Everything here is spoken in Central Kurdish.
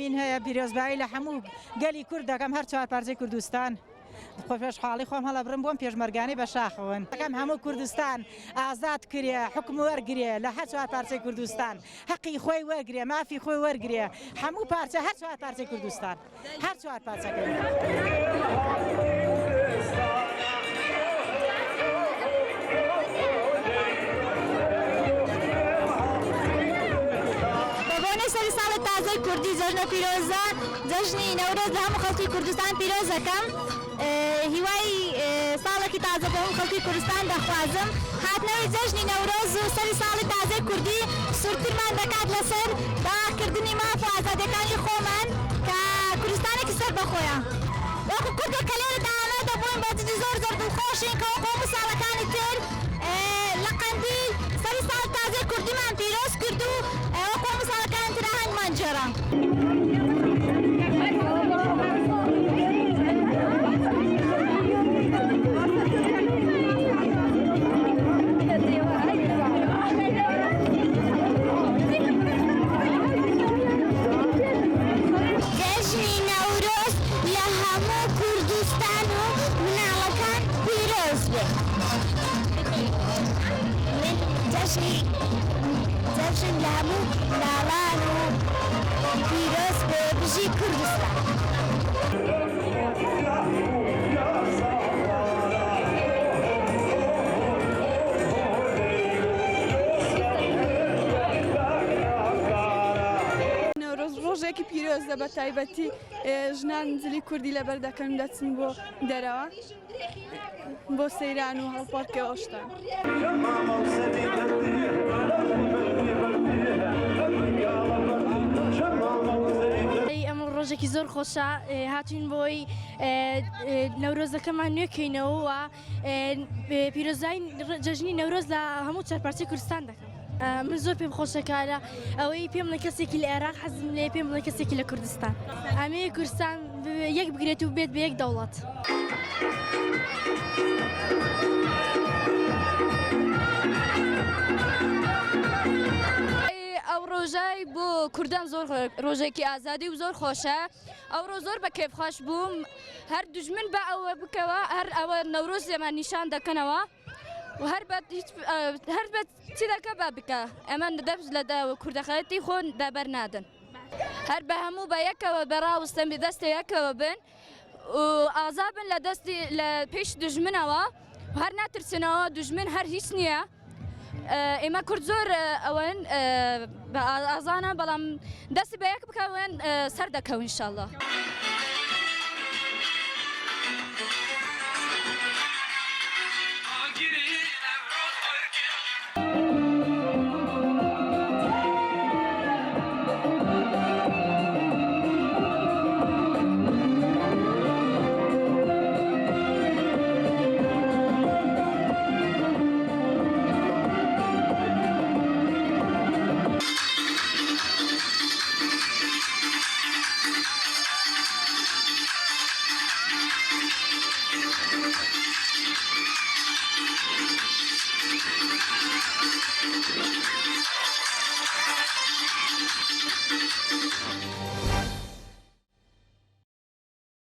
من هەیە پیرۆزبایی لە هەموو گەلی کورد دەکەم هەر چوار پارچەی کوردستان خۆپێشحاڵی خۆم هەڵە برم بۆم پێشمەرگانی بە شاخەوەن دەکەم هەموو کوردستان ئازاد کرێ حکم وەرگێ لە هەر چوار پارچەی کوردستان حەقی خۆی وەرگێ مافی خۆی وەرگێ هەموو پارچە هەر چوار پارچەی کوردستان هەر چوار پارچەکەی سەری ساڵی تازەی کوردی جەژنە پیرۆزە جەژنی نەورۆز لە هەموو خەڵکی کوردستان پیرۆز دەکەم هیوای ساڵێکی تازە بۆ هەموو خەڵکی کوردستان دەخوازم هاتنەوەی جەژنی نەورۆز و سەری ساڵی تازەی کوردی سوورترمان دەکات لەسەر داواکردنی ماف و ئازادیەکانی خۆمان کە کوردستانێکی سەر بەخۆیە وەکو کوردێک کە لێرە داوامە دەبووین بە جدی زۆر دڵخۆشین کە وەکو هەموو ساڵەکانی تر لە قەندیل سەری ساڵی تازەی کوردیمان پیرۆز کرد و وەکو هەموو ساڵەکانی تر ئاهەنگمان جێڕا جەژن لە هەموو لاوان و پیرۆز بێ بژی کوردستان نەورۆز ڕۆژێکی پیرۆزە بە تایبەتی ژنان جلی کوردی لەبەر دەکەن دەچن بۆ دەرەوە بۆ سەیران و هەڵپەڕکێ ئۆشتان ئەمە ڕۆژێکی زۆر خۆشە هاتوین بۆی نەورۆزەکەمان نوێکەینەوە و پیرۆزای جەژنی نەورۆز لە هەموو چارپارچەی کوردستان دەکەم من زۆر پێم خۆشەکارە ئەوەی پێم لە کەسێکی لە عێراق حەزم لێ پێم لە کەسێکی لە کوردستان ئەمەیە کوردستان یەک بگرێت و بێت بە یەک دەوڵەت ئەو ڕۆژای بۆ کوردان زۆر ڕۆژێکی ئازادی و زۆر خۆشە ئەو ڕۆ زۆر بە کێفخۆش بووم هەر دوژمن بە ئەوە بکەوە هەر ئەوە نەورۆز لێمان نیشان دەکەنەوە و هەر بە چی دەکە با بکە ئەمە دەبز لە کوردەخەتی خۆ دەبەر نادن هەر بە هەموو بە یەکەوە بەڕاوستن بە دەستە یەکەوە بن و ئازا بن لە دەستی لە پێش دوژمنەوە هەر ناترسنەوە دوژمن هەر هیچ نییە ئێمە کورد زۆر ئەوەن بە ئازانە بەڵام دەستی بە یەک بکەون سەر دەکەون ئینشاءالله